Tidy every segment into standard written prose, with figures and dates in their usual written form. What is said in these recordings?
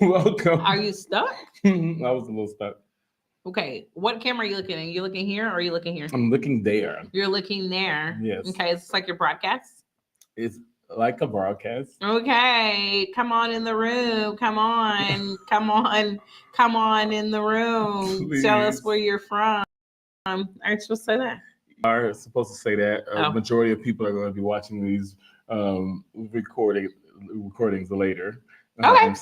Welcome. Are you stuck? I was a little stuck. Okay, what camera are you looking at? You looking here or are you looking here? I'm looking there. You're looking there. Yes. Okay, it's like your broadcast. It's like a broadcast. Okay, come on in the room. Come on in the room. Please. Tell us where you're from. Aren't you supposed to say that? You are supposed to say that. A majority of people are going to be watching these recordings later. Okay.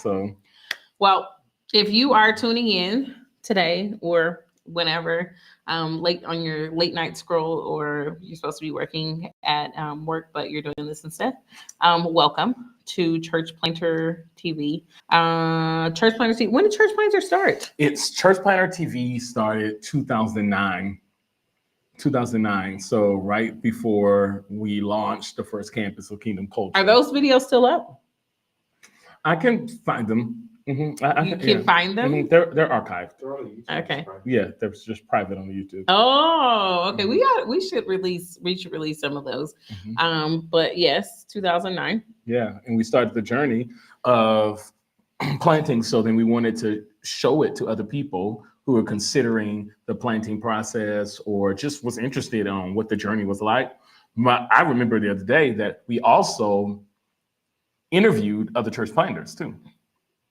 Well, if you are tuning in today or whenever, late on your late night scroll, or you're supposed to be working at work, but you're doing this instead, welcome to Church Planter TV. Church Planter TV. When did Church Planter start? It's Church Planter TV started 2009. 2009. So right before we launched the first campus of Kingdom Culture. Are those videos still up? I can find them. Mm-hmm. You can find them? Mm-hmm. They're archived. Okay. Yeah, they're just private on YouTube. Oh, okay. Mm-hmm. We should release some of those. Mm-hmm. But yes, 2009. Yeah, and we started the journey of planting. So then we wanted to show it to other people who were considering the planting process or just was interested on what the journey was like. I remember the other day that we also interviewed other church planters too.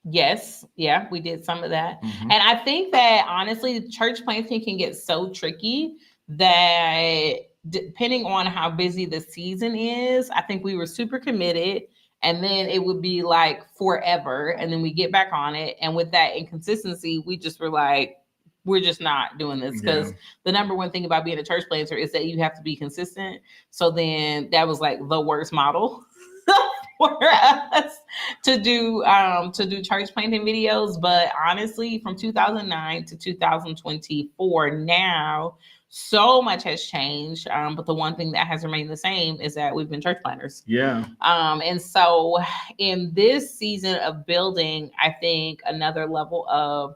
Yes. Yeah, we did some of that. Mm-hmm. And I think that honestly, church planting can get so tricky that depending on how busy the season is, I think we were super committed and then it would be like forever. And then we get back on it. And with that inconsistency, we just were like, we're just not doing this because the number one thing about being a church planter is that you have to be consistent. So then that was like the worst model for us to do church planting videos. But honestly, from 2009 to 2024 now, so much has changed. But the one thing that has remained the same is that we've been church planters. Yeah. And so in this season of building, I think another level of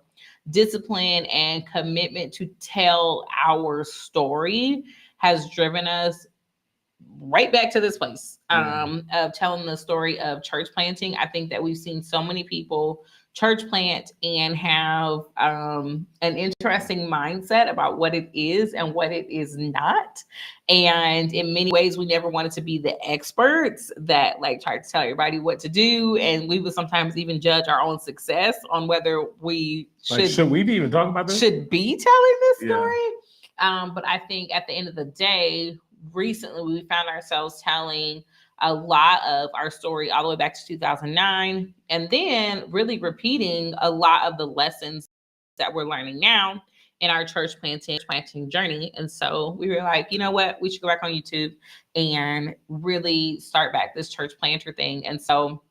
discipline and commitment to tell our story has driven us right back to this place of telling the story of church planting. I think that we've seen so many people church plant and have an interesting mindset about what it is and what it is not. And in many ways, we never wanted to be the experts that like tried to tell everybody what to do. And we would sometimes even judge our own success on whether we should we be even talking about this? Should be telling this story. But I think at the end of the day, recently we found ourselves telling a lot of our story all the way back to 2009, and then really repeating a lot of the lessons that we're learning now in our church planting journey. And so we were like, you know what, we should go back on YouTube and really start back this church planter thing. And so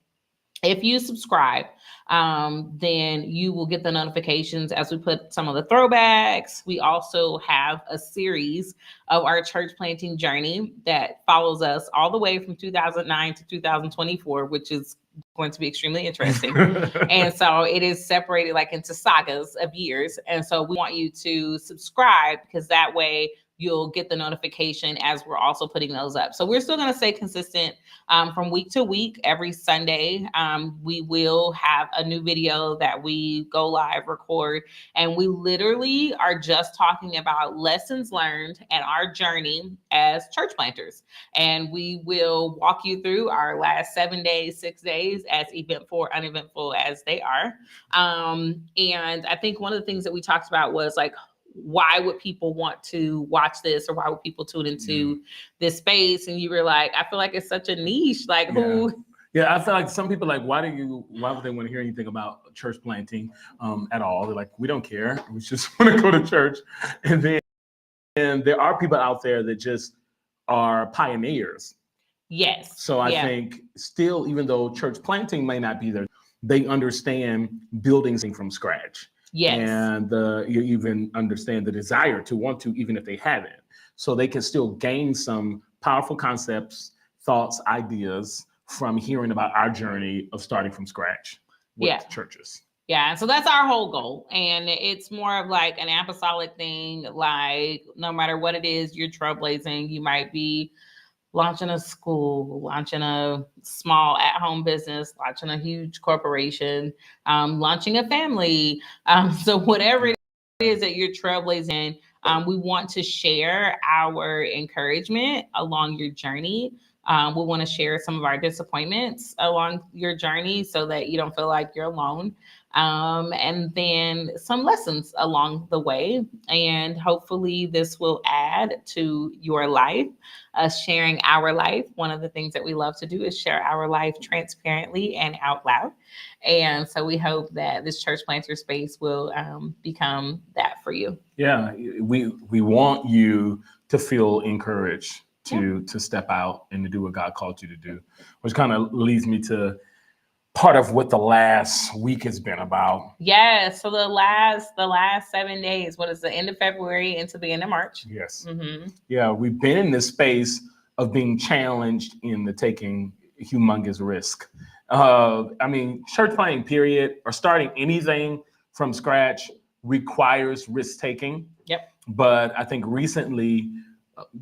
if you subscribe, then you will get the notifications as we put some of the throwbacks. We also have a series of our church planting journey that follows us all the way from 2009 to 2024, which is going to be extremely interesting. And so it is separated like into sagas of years. And so we want you to subscribe because that way you'll get the notification as we're also putting those up. So we're still going to stay consistent from week to week. Every Sunday, we will have a new video that we go live, record, and we literally are just talking about lessons learned and our journey as church planters. And we will walk you through our last 7 days, 6 days, as eventful or uneventful as they are. And I think one of the things that we talked about was like, why would people want to watch this or why would people tune into this space? And you were like, I feel like it's such a niche, like who? Yeah, I feel like some people like, why would they want to hear anything about church planting at all? They're like, we don't care. We just want to go to church. And there are people out there that just are pioneers. Yes. So I think still, even though church planting may not be there, they understand building from scratch. Yes. And you even understand the desire to want to, even if they haven't. So they can still gain some powerful concepts, thoughts, ideas from hearing about our journey of starting from scratch with churches. Yeah, so that's our whole goal. And it's more of like an apostolic thing. Like, no matter what it is you're trailblazing, you might be launching a school, launching a small at-home business, launching a huge corporation, launching a family. So whatever it is that you're trailblazing, we want to share our encouragement along your journey. We want to share some of our disappointments along your journey so that you don't feel like you're alone. And then some lessons along the way. And hopefully, this will add to your life, us sharing our life. One of the things that we love to do is share our life transparently and out loud. And so we hope that this church planter space will become that for you. Yeah, we want you to feel encouraged to step out and to do what God called you to do, which kind of leads me to part of what the last week has been about. Yeah, so the last 7 days, what is the end of February into the end of March? Yes. Mm-hmm. Yeah, we've been in this space of being challenged in the taking humongous risk. I mean, church planting, period, or starting anything from scratch requires risk taking. Yep. But I think recently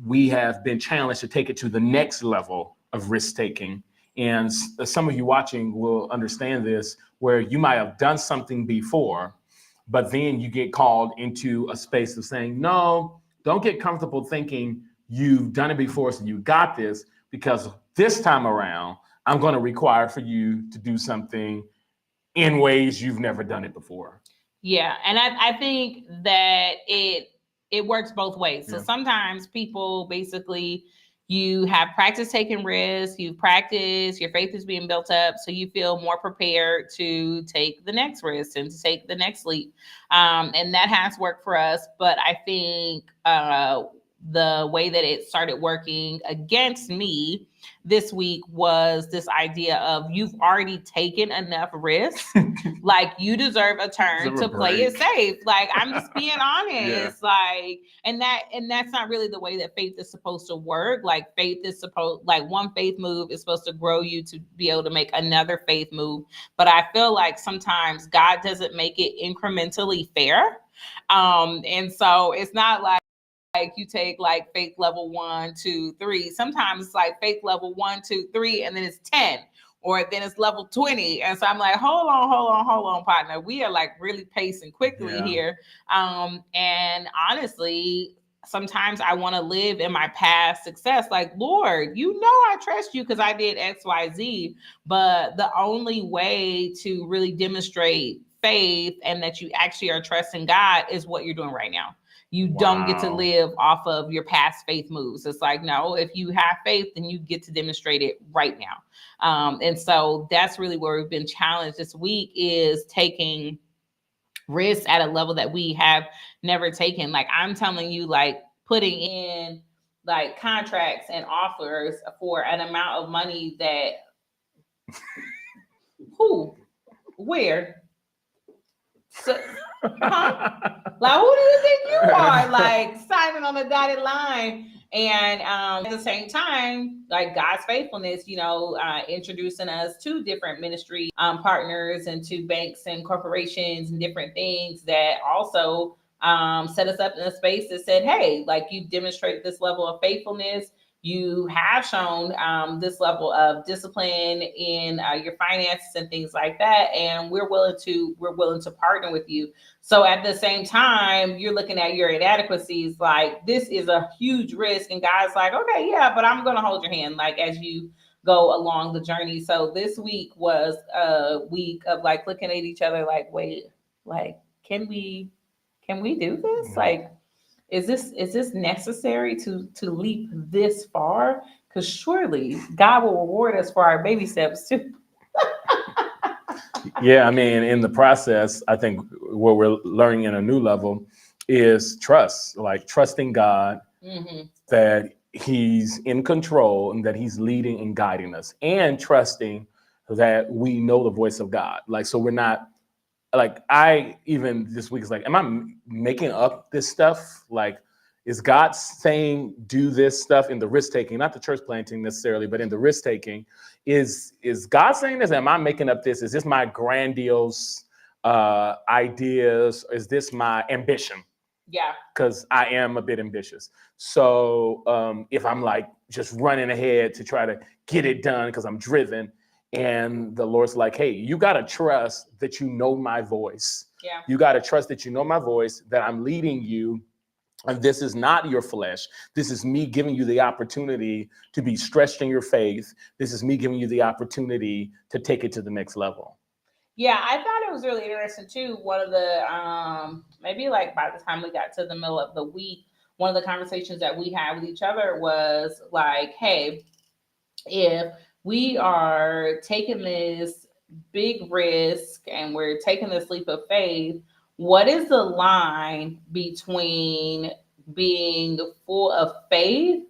we have been challenged to take it to the next level of risk taking. And some of you watching will understand this, where you might have done something before, but then you get called into a space of saying, no, don't get comfortable thinking you've done it before, so you got this, because this time around, I'm going to require for you to do something in ways you've never done it before. Yeah, and I think that it works both ways. So sometimes people basically, you have practiced taking risks, you've practiced, your faith is being built up, so you feel more prepared to take the next risk and to take the next leap. And that has worked for us. But I think the way that it started working against me this week was this idea of, you've already taken enough risks. Like, you deserve a turn to play it safe. Like, I'm just being honest. Like, and that's not really the way that faith is supposed to work. Like, faith is like, one faith move is supposed to grow you to be able to make another faith move. But I feel like sometimes God doesn't make it incrementally fair. And so it's not like you take like faith level 1, 2, 3. Sometimes it's like faith level 1, 2, 3, and then it's 10, or then it's level 20. And so I'm like, hold on, partner. We are like really pacing quickly here. And honestly, sometimes I want to live in my past success. Like, Lord, you know, I trust you because I did X, Y, Z. But the only way to really demonstrate faith and that you actually are trusting God is what you're doing right now. You don't get to live off of your past faith moves. It's like, no, if you have faith, then you get to demonstrate it right now. And so that's really where we've been challenged this week, is taking risks at a level that we have never taken. Like, I'm telling you, like, putting in like contracts and offers for an amount of money that where? So, like, who do you think you are? Like, signing on the dotted line. And at the same time, like, God's faithfulness, you know, introducing us to different ministry partners and to banks and corporations and different things that also set us up in a space that said, hey, like, you've demonstrated this level of faithfulness. You have shown this level of discipline in your finances and things like that, and we're willing to partner with you. So at the same time, you're looking at your inadequacies, like, this is a huge risk, and God's like, okay, yeah, but I'm going to hold your hand, like, as you go along the journey. So this week was a week of like looking at each other, like, wait, like, can we do this? Like, is this necessary to leap this far? Because surely God will reward us for our baby steps too. Yeah, I mean, in the process, I think what we're learning in a new level is trust, like trusting God, that he's in control and that he's leading and guiding us, and trusting that we know the voice of God. Like, so we're not, like, I even this week is like, am I making up this stuff? Like, is God saying do this stuff in the risk taking, not the church planting necessarily, but in the risk taking? Is God saying this? Am I making up this? Is this my grandiose ideas? Is this my ambition? Yeah. Because I am a bit ambitious. So if I'm like just running ahead to try to get it done because I'm driven, and the Lord's like, hey, you got to trust that you know my voice. Yeah. You got to trust that you know my voice, that I'm leading you. And this is not your flesh. This is me giving you the opportunity to be stretched in your faith. This is me giving you the opportunity to take it to the next level. Yeah, I thought it was really interesting too. One of the maybe like by the time we got to the middle of the week, one of the conversations that we had with each other was like, hey, if we are taking this big risk and we're taking this leap of faith, what is the line between being full of faith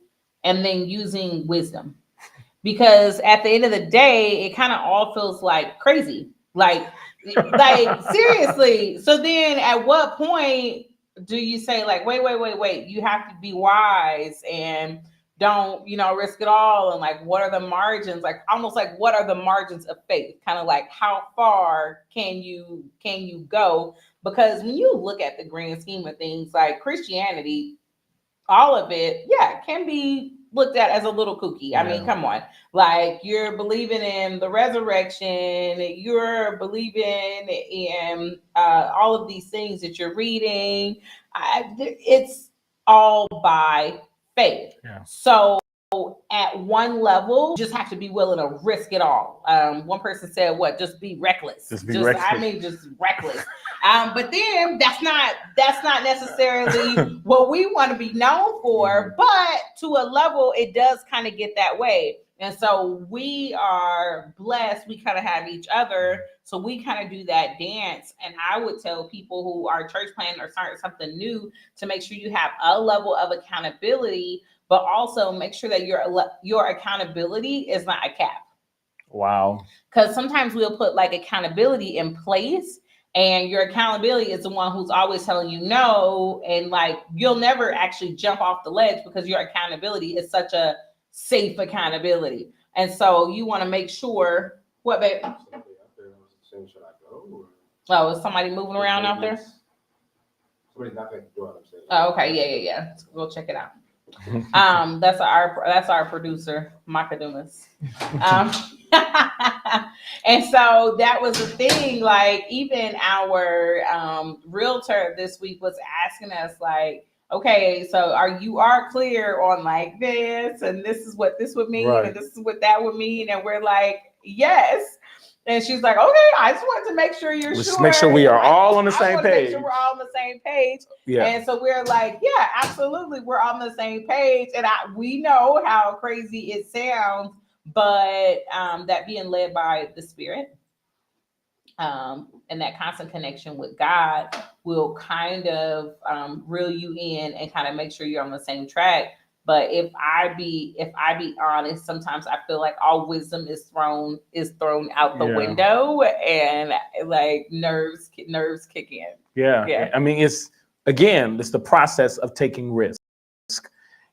and then using wisdom? Because at the end of the day, it kind of all feels like crazy. Like seriously. So then at what point do you say like, wait, you have to be wise and don't, risk it all? And like, what are the margins? Like almost like what are the margins of faith? Kind of like how far can you go? Because when you look at the grand scheme of things, like Christianity, all of it, can be looked at as a little kooky. I mean, come on. Like you're believing in the resurrection, you're believing in all of these things that you're reading. It's all by faith. Yeah. So at one level, you just have to be willing to risk it all. One person said, "What? Just be reckless." Just reckless. I mean, just reckless. But then that's not necessarily what we want to be known for. But to a level, it does kind of get that way. And so we are blessed. We kind of have each other. So we kind of do that dance. And I would tell people who are church planning or starting something new to make sure you have a level of accountability, but also make sure that your accountability is not a cap. Wow. Because sometimes we'll put like accountability in place, and your accountability is the one who's always telling you no, and like you'll never actually jump off the ledge because your accountability is such a safe accountability. And so you want to make sure what, babe? Oh, is somebody moving around out there? Somebody's knocking at the door. Oh, okay, yeah. We'll check it out. That's our producer, Jaquet Dumas. And so that was the thing. Like even our realtor this week was asking us, like, okay, so you are clear on like this, and this is what this would mean, right, and this is what that would mean, and we're like, yes. And she's like, okay, I just wanted to make sure you're sure. Let's make sure we are all on the same page. Make sure we're all on the same page. Yeah. And so we're like, yeah, absolutely, we're on the same page. And we know how crazy it sounds, but that being led by the Spirit, and that constant connection with God will kind of reel you in and kind of make sure you're on the same track. But if I be honest, sometimes I feel like all wisdom is thrown out the window, and like nerves kick in. Yeah. I mean, it's the process of taking risk,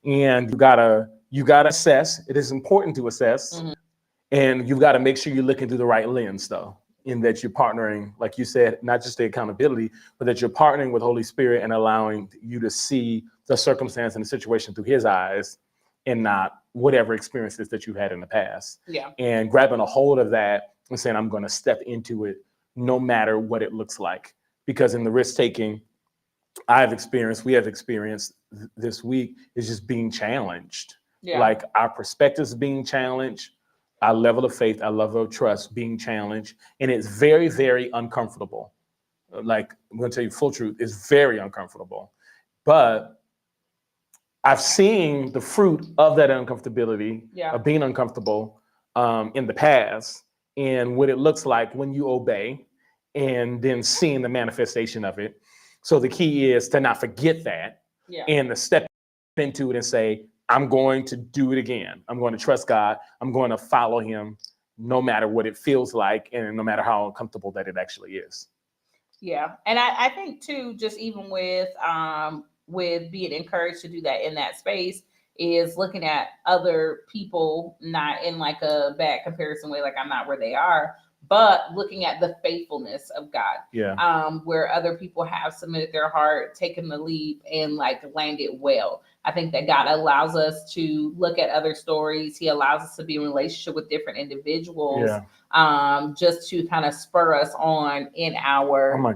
and you gotta assess. It is important to assess, and you've got to make sure you're looking through the right lens, though, in that you're partnering, like you said, not just the accountability, but that you're partnering with Holy Spirit and allowing you to see the circumstance and the situation through His eyes, and not whatever experiences that you've had in the past. Yeah. And grabbing a hold of that and saying, I'm going to step into it no matter what it looks like. Because in the risk taking we have experienced this week is just being challenged. Yeah. Like our perspectives being challenged, our level of faith, our level of trust being challenged. And it's very, very uncomfortable. Like, I'm going to tell you full truth, it's very uncomfortable. But I've seen the fruit of that uncomfortability, of being uncomfortable in the past, and what it looks like when you obey, and then seeing the manifestation of it. So the key is to not forget that, and to step into it and say, I'm going to do it again. I'm going to trust God. I'm going to follow Him no matter what it feels like, and no matter how uncomfortable that it actually is. Yeah. And I think too, just even with being encouraged to do that in that space, is looking at other people, not in like a bad comparison way, like I'm not where they are, but looking at the faithfulness of God. Yeah. Where other people have submitted their heart, taken the leap, and like landed well. I think that God allows us to look at other stories. He allows us to be in relationship with different individuals, just to kind of spur us on in our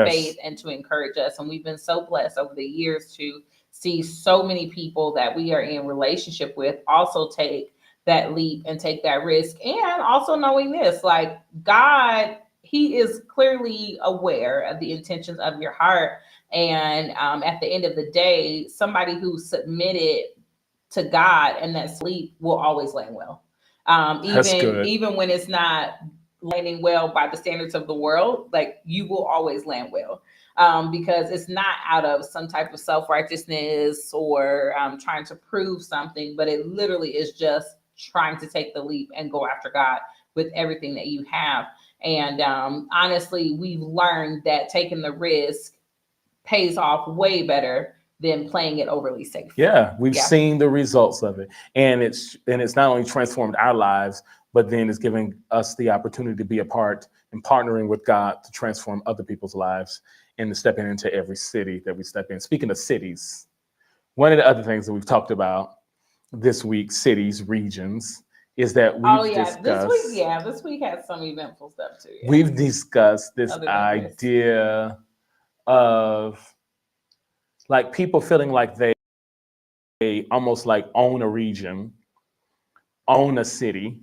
faith and to encourage us. And we've been so blessed over the years to see so many people that we are in relationship with also take that leap and take that risk. And also knowing this, like God, he is clearly aware of the intentions of your heart. And at the end of the day, somebody who submitted to God and that sleep will always land well. Even when it's not landing well by the standards of the world, like you will always land well. Because it's not out of some type of self-righteousness or trying to prove something, but it literally is just trying to take the leap and go after God with everything that you have. And honestly, we've learned that taking the risk pays off way better than playing it overly safe. Yeah, we've seen the results of it. And it's not only transformed our lives, but then it's giving us the opportunity to be a part and partnering with God to transform other people's lives and to step into every city that we step in. Speaking of cities, one of the other things that we've talked about this week, cities, regions, is that we've discussed. This week has some eventful stuff too. Yeah. We've discussed this idea of like people feeling like they almost like own a region, own a city,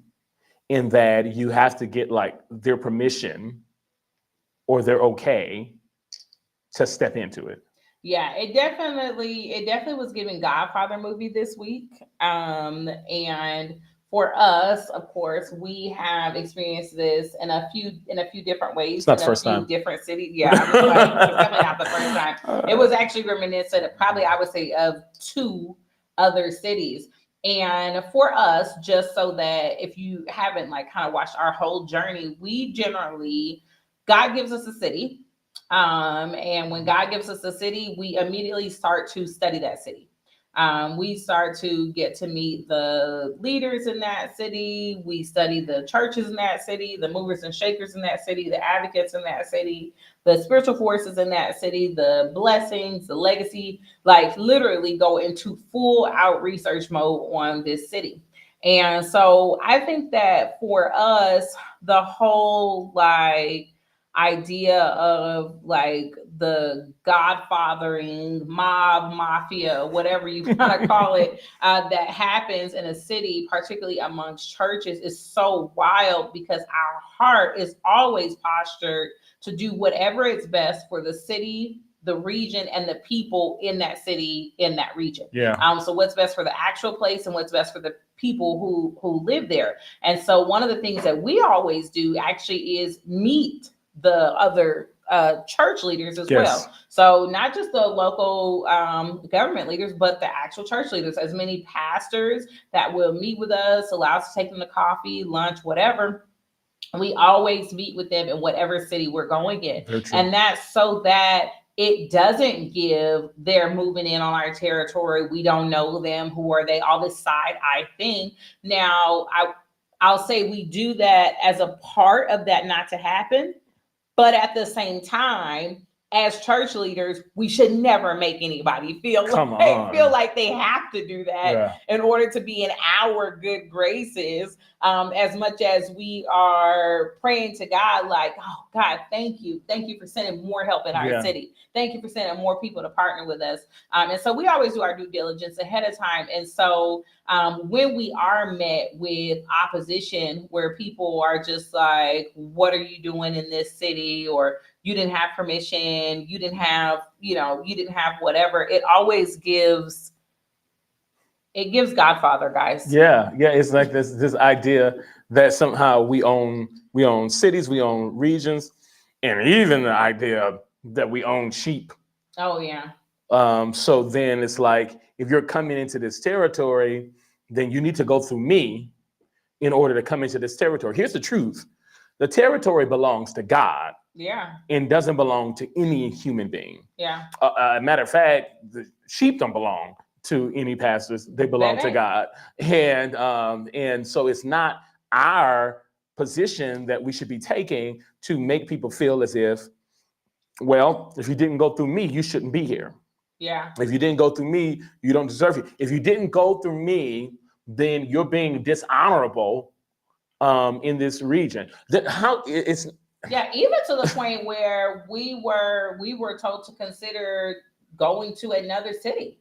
in that you have to get like their permission or they're okay to step into it. Yeah, it definitely was giving Godfather movie this week. And for us, of course, we have experienced this in a few different ways. It's not the first time. Different cities. Yeah, I was like, it's definitely not the first time. It was actually reminiscent of probably, I would say, of 2 other cities. And for us, just so that if you haven't like kind of watched our whole journey, we generally, God gives us a city. And when God gives us a city, we immediately start to study that city. We start to get to meet the leaders in that city. We study the churches in that city, the movers and shakers in that city, the advocates in that city, the spiritual forces in that city, the blessings, the legacy, like literally go into full out research mode on this city. And so I think that for us, the whole like idea of like the godfathering mob mafia, whatever you want to call it, that happens in a city, particularly amongst churches, is so wild because our heart is always postured to do whatever is best for the city, the region, and the people in that city, in that region. So what's best for the actual place and what's best for the people who live there. And so one of the things that we always do actually is meet the other church leaders as well. So not just the local government leaders, but the actual church leaders, as many pastors that will meet with us, allow us to take them to coffee, lunch, whatever. We always meet with them in whatever city we're going in. And that's so that it doesn't give they're moving in on our territory, we don't know them, who are they, all this side-eye thing. Now, I'll say we do that as a part of that not to happen. But at the same time, as church leaders, we should never make anybody feel like they have to do that in order to be in our good graces. As much as we are praying to God, like, oh God, thank you for sending more help in our city. Thank you for sending more people to partner with us. And so we always do our due diligence ahead of time. And so when we are met with opposition, where people are just like, what are you doing in this city? Or you didn't have permission, you didn't have whatever. It always gives Godfather, guys. Yeah. It's like this idea that somehow we own cities, we own regions, and even the idea that we own sheep. Oh yeah. So then it's like, if you're coming into this territory, then you need to go through me in order to come into this territory. Here's the truth. The territory belongs to God. Yeah. And doesn't belong to any human being. Yeah. Matter of fact, the sheep don't belong to any pastors. They belong to God. And so it's not our position that we should be taking to make people feel as if, well, if you didn't go through me, you shouldn't be here. Yeah. If you didn't go through me, you don't deserve it. If you didn't go through me, then you're being dishonorable in this region. Yeah, even to the point where we were told to consider going to another city,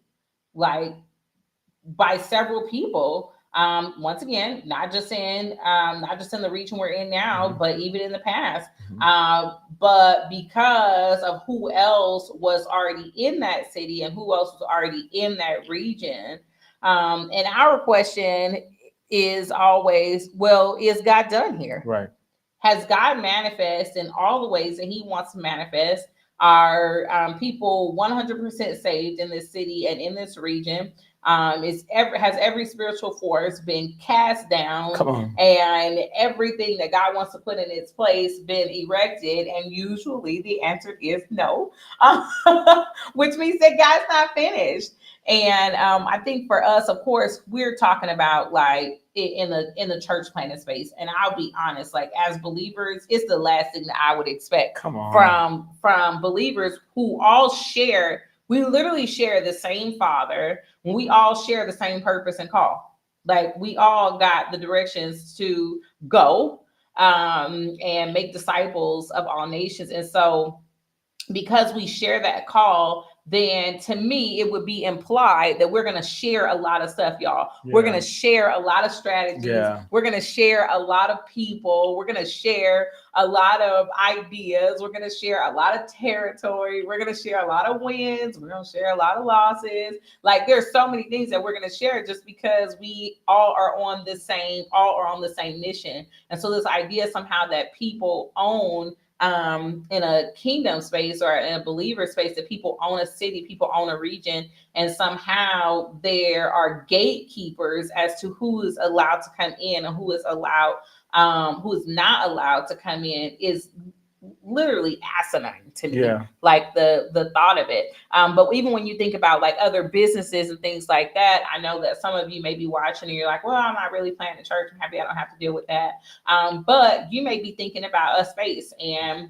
like by several people. Once again, not just in the region we're in now, but even in the past. But because of who else was already in that city and who else was already in that region. And our question is always, well, is God done here? Right. Has God manifest in all the ways that he wants to manifest? Are people 100% saved in this city and in this region? Has every spiritual force been cast down? Come on. And everything that God wants to put in its place been erected? And usually the answer is no, which means that God's not finished. And I think for us, of course, we're talking about like in the church planting space. And I'll be honest, like as believers, it's the last thing that I would expect from believers who all share. We literally share the same Father. We all share the same purpose and call. Like we all got the directions to go and make disciples of all nations. And so because we share that call, then to me, it would be implied that we're going to share a lot of stuff, y'all. Yeah. We're going to share a lot of strategies. Yeah. We're going to share a lot of people. We're going to share a lot of ideas. We're going to share a lot of territory. We're going to share a lot of wins. We're going to share a lot of losses. Like there's so many things that we're going to share just because we all are on the same mission. And so this idea somehow that people own in a kingdom space or in a believer space, that people own a city, people own a region, and somehow there are gatekeepers as to who is allowed to come in and who is not allowed to come in is literally asinine to me. Yeah. Like the thought of it. But even when you think about like other businesses and things like that, I know that some of you may be watching and you're like, well, I'm not really planning a church. I'm happy I don't have to deal with that. But you may be thinking about a space and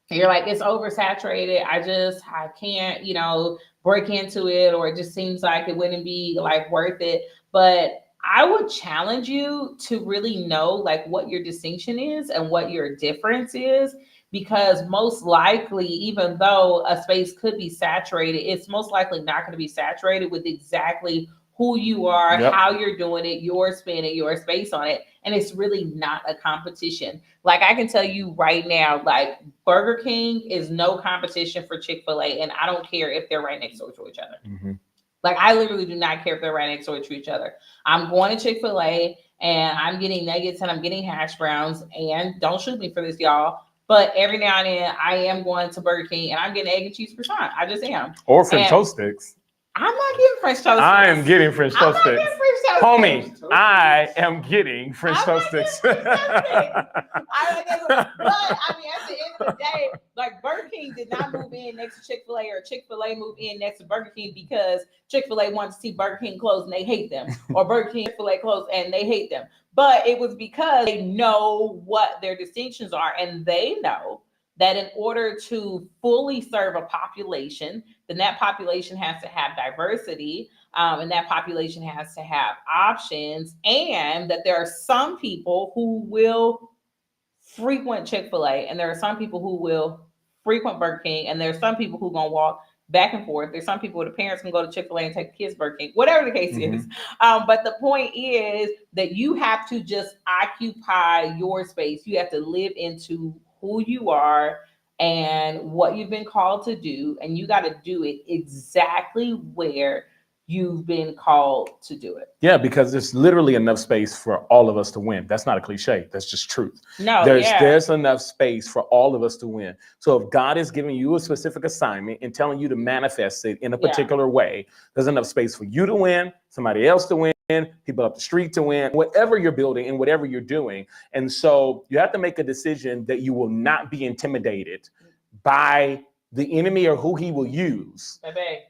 you're like, it's oversaturated. I can't, break into it, or it just seems like it wouldn't be like worth it. But I would challenge you to really know like what your distinction is and what your difference is, because most likely, even though a space could be saturated, it's most likely not going to be saturated with exactly who you are, yep, how you're doing it, your spin and your space on it. And it's really not a competition. Like I can tell you right now, like Burger King is no competition for Chick-fil-A. And I don't care if they're right next door to each other. Mm-hmm. Like I literally do not care if they're right next door to each other. I'm going to Chick-fil-A and I'm getting nuggets and I'm getting hash browns, and don't shoot me for this, y'all. But every now and then I am going to Burger King and I'm getting egg and cheese croissant. I just am. Or French toast sticks. I'm not getting French toast sticks. I am getting French toast sticks. Homie, I am getting French toast sticks. But I mean, at the end of the day, like Burger King did not move in next to Chick-fil-A, or Chick-fil-A moved in next to Burger King because Chick-fil-A wanted to see Burger King close and they hate them, or Burger King, Chick-fil-A close and they hate them. But it was because they know what their distinctions are, and they know that in order to fully serve a population, then that population has to have diversity, and that population has to have options, and that there are some people who will frequent Chick-fil-A, and there are some people who will frequent Burger King, and there are some people who are going to walk back and forth. There's some people where the parents can go to Chick-fil-A and take the kids Burger King, whatever the case is. But the point is that you have to just occupy your space. You have to live into who you are and what you've been called to do, and you got to do it exactly where you've been called to do it. Yeah, because there's literally enough space for all of us to win. That's not a cliche. That's just truth. No, there's enough space for all of us to win. So if God is giving you a specific assignment and telling you to manifest it in a particular way, there's enough space for you to win, somebody else to win, people up the street to win, whatever you're building and whatever you're doing. And so you have to make a decision that you will not be intimidated by the enemy or who he will use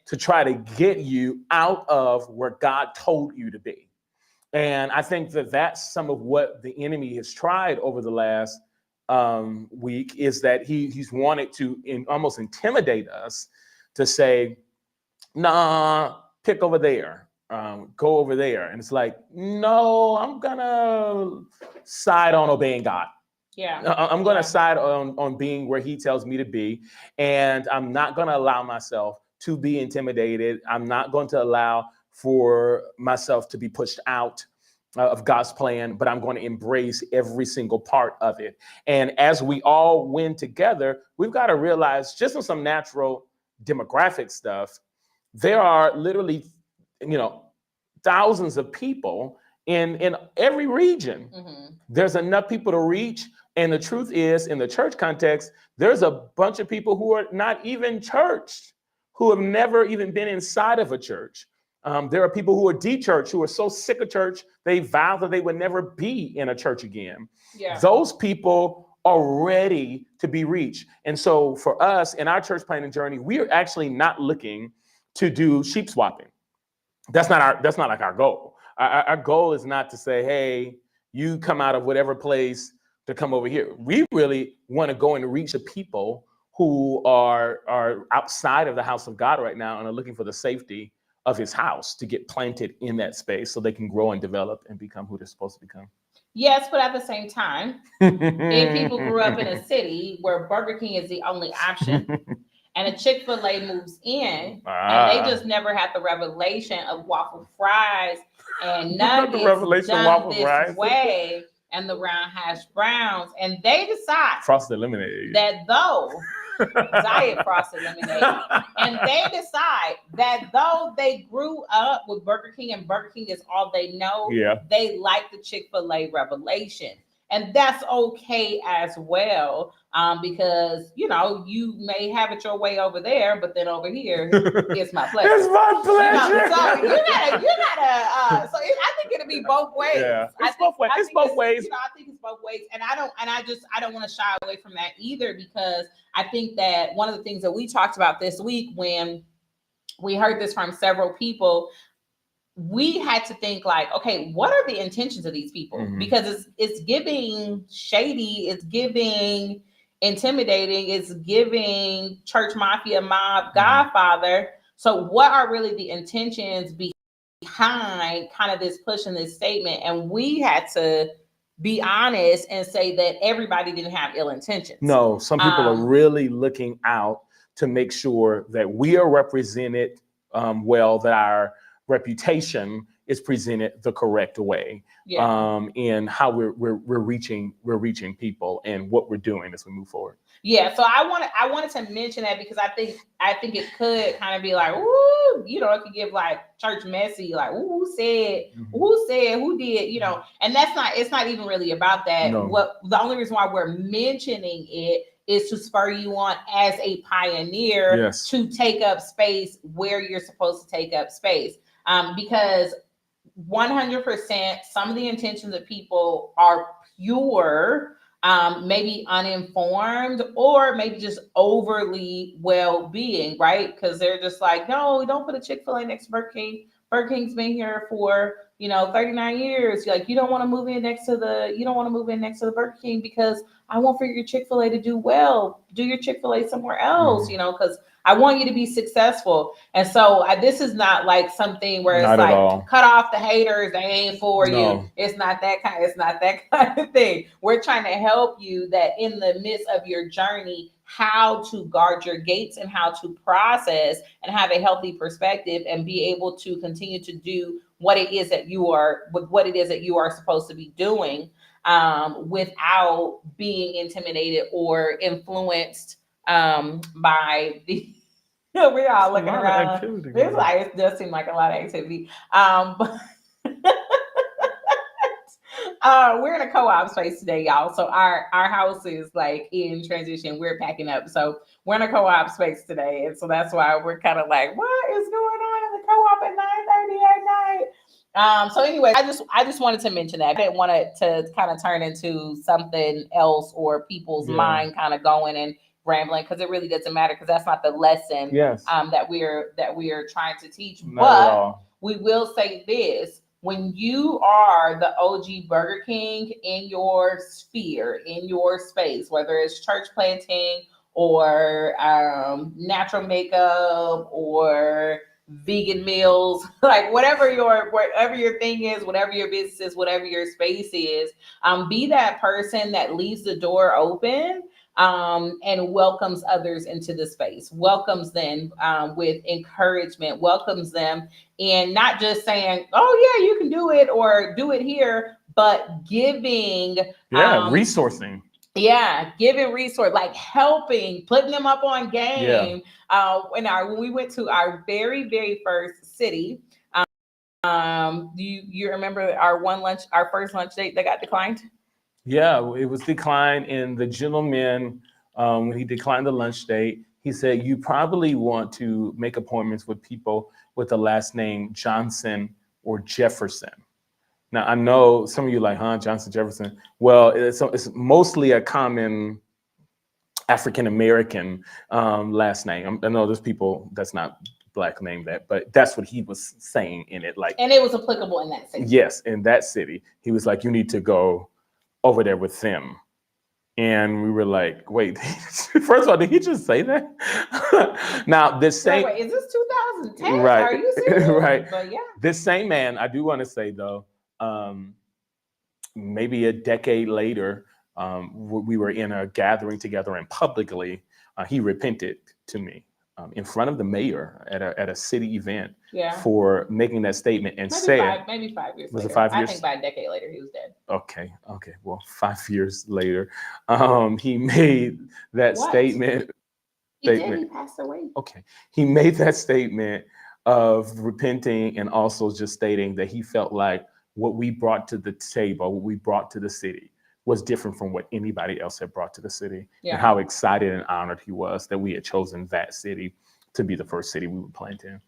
to try to get you out of where God told you to be. And I think that that's some of what the enemy has tried over the last week, is that he's wanted to almost intimidate us to say, nah, pick over there, go over there. And it's like, no, I'm gonna side on obeying God. Yeah. I'm gonna side on being where he tells me to be. And I'm not gonna allow myself to be intimidated. I'm not going to allow for myself to be pushed out of God's plan, but I'm going to embrace every single part of it. And as we all win together, we've got to realize, just on some natural demographic stuff, there are literally, thousands of people in every region. Mm-hmm. There's enough people to reach. And the truth is, in the church context, there's a bunch of people who are not even churched, who have never even been inside of a church. There are people who are de-churched, who are so sick of church, they vow that they would never be in a church again. Yeah. Those people are ready to be reached. And so for us in our church planting journey, we are actually not looking to do sheep swapping. That's not like our goal. Our goal is not to say, hey, you come out of whatever place to come over here. We really want to go and reach the people who are outside of the house of God right now and are looking for the safety of his house to get planted in that space so they can grow and develop and become who they're supposed to become. Yes, but at the same time, if people grew up in a city where Burger King is the only option and a Chick-fil-A moves in and they just never had the revelation of waffle fries and nuggets done this way and the round hash browns, and they decide frosted lemonade that though diet frosted lemonade, and they decide that though they grew up with Burger King and Burger King is all they know, they like the Chick-fil-A revelation. And that's okay as well, because you may have it your way over there, but then over here it's my pleasure. It's my pleasure. So you gotta. So I think it'll be both ways. Yeah, it's both ways. It's both ways. I think it's both ways, and I don't want to shy away from that either, because I think that one of the things that we talked about this week when we heard this from several people, we had to think like, okay, what are the intentions of these people? Mm-hmm. Because it's giving shady, it's giving intimidating, it's giving church mafia mob Godfather. So what are really the intentions behind kind of this push and this statement? And we had to be honest and say that everybody didn't have ill intentions. No, some people are really looking out to make sure that we are represented well, that our reputation is presented the correct way, in how we're reaching people and what we're doing as we move forward. Yeah, so I wanted to mention that because I think it could kind of be like, ooh, it could give like church messy, like, ooh, who said, who did, and it's not even really about that. No. What the only reason why we're mentioning it is to spur you on as a pioneer to take up space where you're supposed to take up space. Because 100%, some of the intentions of people are pure, maybe uninformed, or maybe just overly well-being, right? Because they're just like, no, don't put a Chick-fil-A next to Burger King. Burger King's been here for 39 years. Like, you don't want to move in next to the Burger King because I want for your Chick-fil-A to do well. Do your Chick-fil-A somewhere else, because I want you to be successful. And so this is not like something where it's like cut off the haters, they ain't for you. It's not that kind of thing. We're trying to help you that in the midst of your journey, how to guard your gates and how to process and have a healthy perspective and be able to continue to do what it is that you are supposed to be doing, without being intimidated or influenced by the we're all looking around. It does seem like a lot of activity. But we're in a co-op space today, y'all. So our house is like in transition. We're packing up. So we're in a co-op space today. And so that's why we're kind of like, what is going on in the co-op at 9:30 at night? So anyway, I just wanted to mention that. I didn't want it to kind of turn into something else or people's mind kind of going and rambling, because it really doesn't matter, because that's not the lesson that we are trying to teach. Not but we will say this: when you are the OG Burger King in your sphere, in your space, whether it's church planting or natural makeup or vegan meals, like whatever your thing is, whatever your business is, whatever your space is, be that person that leaves the door open and welcomes others into the space, welcomes them with encouragement, welcomes them, and not just saying, oh yeah, you can do it or do it here, but giving resourcing. Yeah, giving resource, like helping, putting them up on game. When we went to our very, very first city, do you remember our first lunch date that got declined? Yeah, it was declined, and the gentleman, when he declined the lunch date, he said, you probably want to make appointments with people with the last name Johnson or Jefferson. Now, I know some of you like, Johnson Jefferson. Well, it's mostly a common African-American last name. I know there's people that's not Black name that, but that's what he was saying in it. Like, and it was applicable in that city. Yes, in that city. He was like, you need to go over there with them. And we were like, wait, first of all, did he just say that? Now, this same... Wait, is this 2010? Right. Are you serious? Right. But yeah. This same man, I do want to say, though, maybe a decade later, we were in a gathering together, and publicly, he repented to me in front of the mayor at a city event for making that statement and maybe 5 years was later. It 5 years? I think by a decade later he was dead. Okay. Well, 5 years later, he made that statement. He passed away. Okay. He made that statement of repenting and also just stating that he felt like what we brought to the table, what we brought to the city, was different from what anybody else had brought to the city. And how excited and honored he was that we had chosen that city to be the first city we would plant in.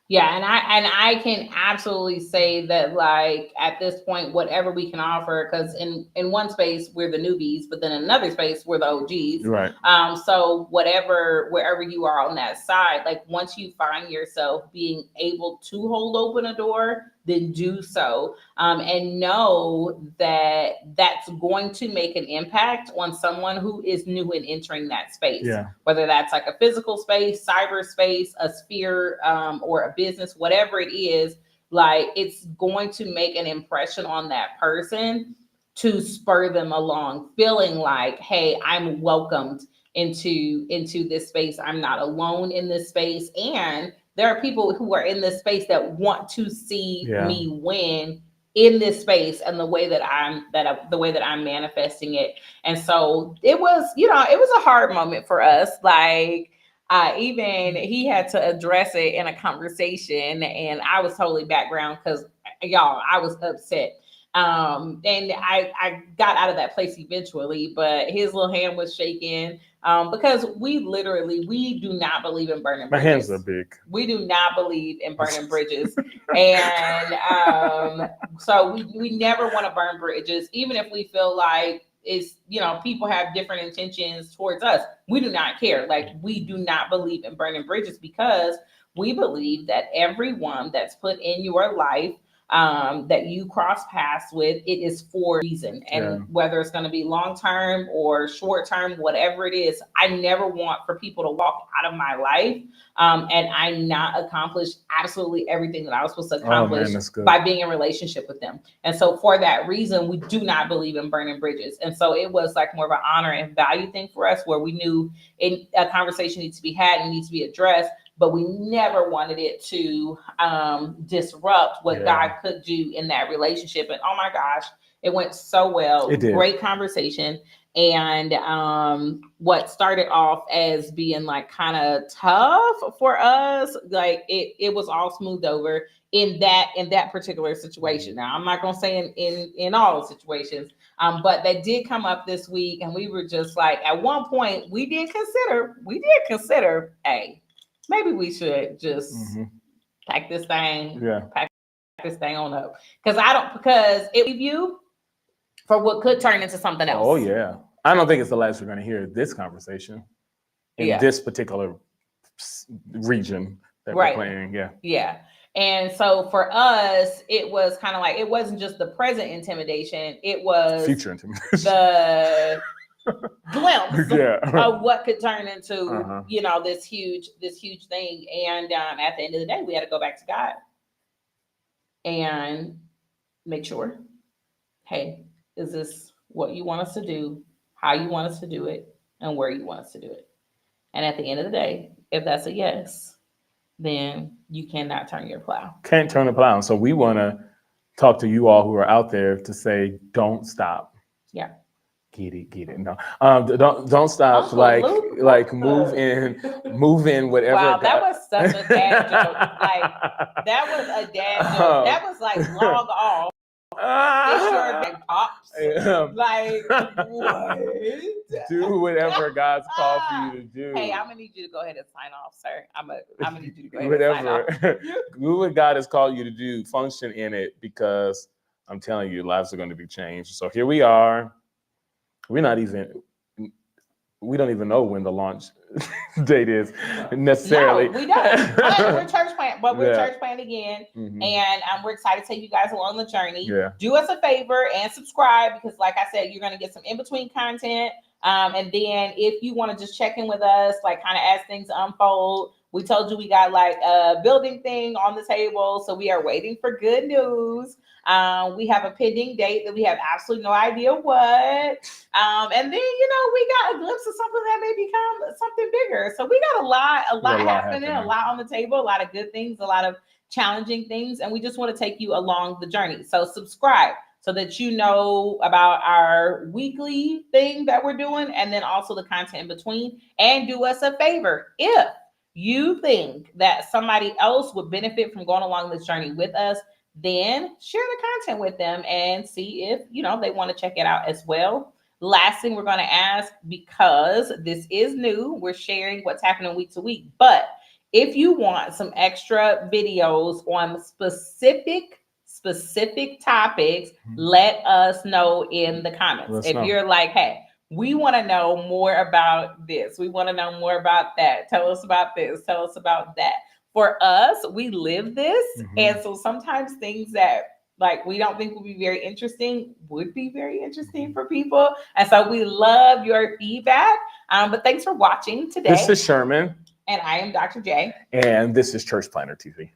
Yeah, and I can absolutely say that, like, at this point, whatever we can offer, because in one space we're the newbies, but then in another space we're the OGs. Right. So wherever you are on that side, like once you find yourself being able to hold open a door, then do so, and know that that's going to make an impact on someone who is new in entering that space. Yeah. Whether that's like a physical space, cyberspace, a sphere, or a business, whatever it is, like it's going to make an impression on that person to spur them along, feeling like, hey, I'm welcomed into this space. I'm not alone in this space, and there are people who are in this space that want to see me win in this space and the way that I'm manifesting it. And so it was a hard moment for us. Like, even he had to address it in a conversation, and I was totally background because I was upset. And I got out of that place eventually, but his little hand was shaking because we do not believe in burning bridges. My hands are big. We do not believe in burning bridges. And so we never want to burn bridges, even if we feel like people have different intentions towards us. We do not care. Like, we do not believe in burning bridges because we believe that everyone that's put in your life that you cross paths with, it is for a reason. And whether it's going to be long-term or short-term, whatever it is, I never want for people to walk out of my life and I not accomplish absolutely everything that I was supposed to accomplish by being in relationship with them. And so for that reason, we do not believe in burning bridges. And so it was like more of an honor and value thing for us, where we knew a conversation needs to be had and needs to be addressed, but we never wanted it to disrupt what God could do in that relationship. And oh my gosh, it went so well. It did. Great conversation. And what started off as being like kind of tough for us, like it was all smoothed over in that particular situation. Now, I'm not gonna say in all situations, but that did come up this week, and we were just like, at one point we did consider, hey, maybe we should just pack this thing on up. Because it leave you for what could turn into something else. Oh yeah. I don't think it's the last we're going to hear this conversation in this particular region that we're playing. Yeah. And so for us, it was kind of like, it wasn't just the present intimidation, it was future intimidation. The glimpse Yeah. of what could turn into, Uh-huh. you know, this huge thing. And at the end of the day, we had to go back to God and make sure, hey, is this what you want us to do, how you want us to do it, and where you want us to do it? And at the end of the day, if that's a yes, then you cannot turn your plow. Can't turn the plow. So we want to talk to you all who are out there to say, don't stop. Yeah. Get it. No, don't stop. Uncle Like, Luke, like move in whatever. Wow, that was such a dad joke. Like, that was a dad joke. That was like log off. It's your dad pops. Like, what? Do whatever God's called for you to do. Hey, I'm gonna need you to go ahead and sign off, sir. I'm gonna need you to go ahead and sign off. Whatever. Do what God has called you to do. Function in it, because I'm telling you, lives are going to be changed. So here we are. We don't even know when the launch date is necessarily. No, we don't. But we're church plant, church plant again. Mm-hmm. And we're excited to take you guys along the journey. Yeah. Do us a favor and subscribe, because like I said, you're going to get some in-between content. And then if you want to just check in with us, like kind of as things unfold, we told you we got like a building thing on the table. So we are waiting for good news. We have a pending date that we have absolutely no idea what. And then, you know, we got a glimpse of something that may become something bigger. So we got a lot happening, a lot on the table, a lot of good things, a lot of challenging things. And we just want to take you along the journey. So subscribe so that you know about our weekly thing that we're doing, and then also the content in between. And do us a favor. If you think that somebody else would benefit from going along this journey with us, then share the content with them and see if, you know, they want to check it out as well. Last thing we're going to ask, because this is new, we're sharing what's happening week to week. But if you want some extra videos on specific topics, let us know in the comments. If you're like, hey, we want to know more about this, we want to know more about that, tell us about this, tell us about that. For us, we live this. And so sometimes things that like we don't think would be very interesting would be very interesting for people. And so we love your feedback. But thanks for watching today. This is Sherman. And I am Dr. J. And this is Church Planner TV.